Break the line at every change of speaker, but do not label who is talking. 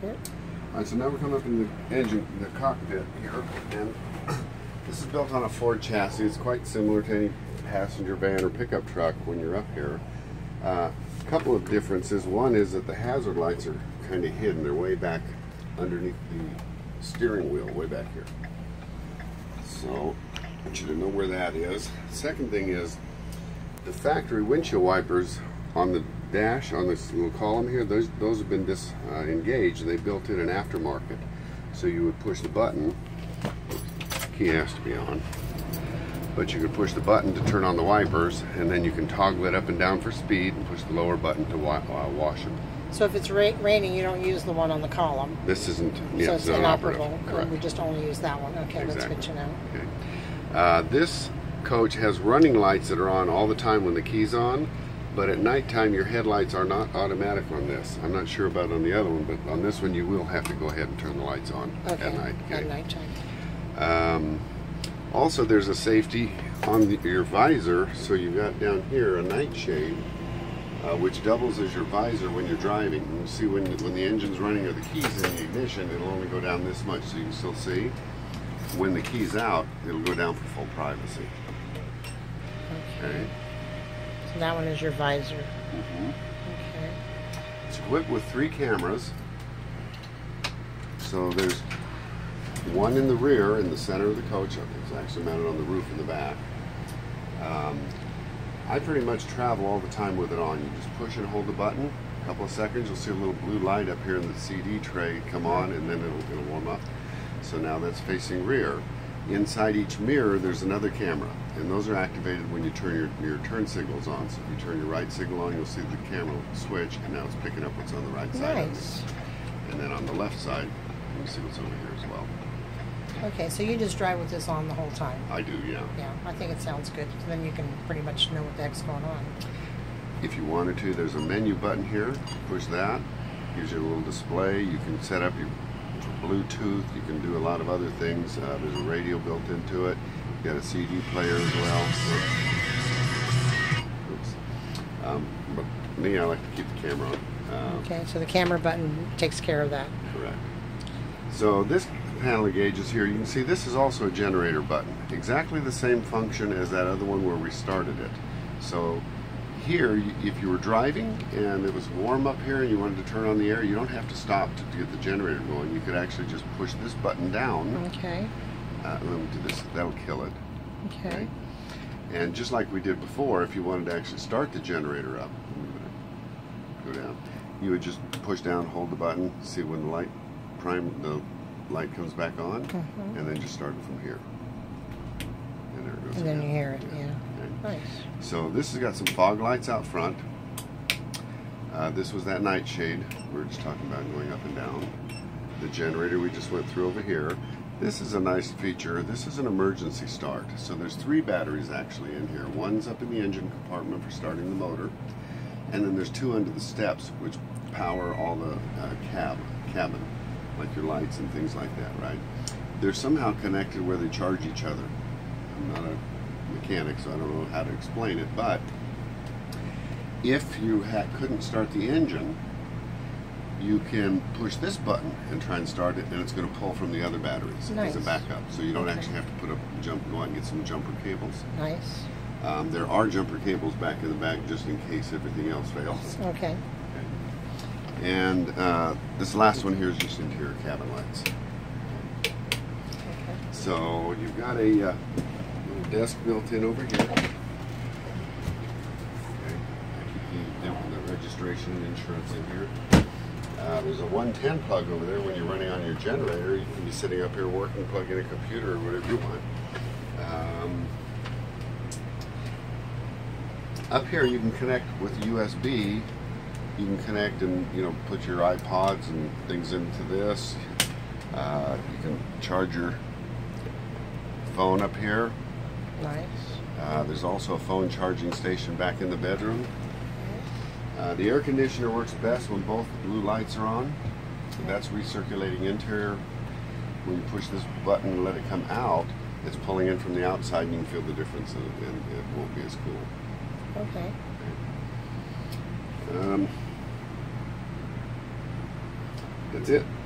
cockpit.
All right, so now we're coming up in the engine, the cockpit here, and this is built on a Ford chassis. It's quite similar to any passenger van or pickup truck when you're up here. A couple of differences. One is that the hazard lights are kind of hidden. They're way back underneath the steering wheel, way back here. So I want you to know where that is. Second thing is the factory windshield wipers on the dash, on this little column here, those have been disengaged. They built in an aftermarket. So you would push the button, key has to be on, but you could push the button to turn on the wipers, and then you can toggle it up and down for speed and push the lower button to wash them.
So if it's raining, you don't use the one on the column.
This isn't,
so it's inoperable.
Correct.
We just only use that one. Okay,
exactly.
That's good to know.
Okay. This coach has running lights that are on all the time when the key's on, but at nighttime your headlights are not automatic on this. I'm not sure about on the other one, but on this one you will have to go ahead and turn the lights on at night. Okay?
At nighttime.
Also, there's a safety on your visor, so you've got down here a nightshade, which doubles as your visor when you're driving. You see when the engine's running or the key's in the ignition, it'll only go down this much, so you can still see. When the key's out, it'll go down for full privacy. Okay.
So that one is your visor.
Mm-hmm.
Okay.
It's equipped with 3 cameras. So there's one in the rear, in the center of the coach. It's actually mounted on the roof in the back. I pretty much travel all the time with it on. You just push and hold the button. A couple of seconds, you'll see a little blue light up here in the CD tray come on, and then it'll warm up. So now that's facing rear. Inside each mirror, there's another camera, and those are activated when you turn your turn signals on. So if you turn your right signal on, you'll see the camera switch, and now it's picking up what's on the right side.
Nice.
And then on the left side, you can see what's over here as well.
Okay, so you just drive with this on the whole time?
I do, yeah.
Yeah, I think it sounds good. Then you can pretty much know what the heck's going on.
If you wanted to, there's a menu button here. Push that. Gives you a little display. You can set up your Bluetooth. You can do a lot of other things. There's a radio built into it. You've got a CD player as well. Oops. But me, I like to keep the camera on.
Okay, so the camera button takes care of that.
Correct. So this panel of gauges here, you can see this is also a generator button. Exactly the same function as that other one where we started it. So here, if you were driving and it was warm up here and you wanted to turn on the air, you don't have to stop to get the generator going. You could actually just push this button down.
Okay.
Let me do this. That'll kill it.
Okay.
And just like we did before, if you wanted to actually start the generator up, go down, you would just push down, hold the button, see when the light light comes back on, and then just start it from here. And there it goes.
And then you hear it, yeah.
Okay.
Nice.
So this has got some fog lights out front. This was that nightshade we were just talking about going up and down. The generator we just went through over here. This is a nice feature. This is an emergency start. So there's 3 batteries actually in here. One's up in the engine compartment for starting the motor, and then there's 2 under the steps which power all the cabin, like your lights and things like that, right? They're somehow connected where they charge each other. I'm not a mechanic, so I don't know how to explain it, but if you couldn't start the engine, you can push this button and try and start it, and it's going to pull from the other batteries as a backup. So you don't actually have to go out and get some jumper cables.
Nice.
There are jumper cables back in the back just in case everything else fails.
Okay.
And this last one here is just interior cabin lights.
Okay.
So you've got a little desk built in over here. Okay. I keep the registration and insurance in here. There's a 110 plug over there. When you're running on your generator, you can be sitting up here working, plug in a computer or whatever you want. Up here you can connect with USB. You can connect and put your iPods and things into this. You can charge your phone up here.
Nice.
There's also a phone charging station back in the bedroom. The air conditioner works best when both blue lights are on. So that's recirculating interior. When you push this button and let it come out, it's pulling in from the outside, and you can feel the difference, and it won't be as cool.
Okay.
That's it.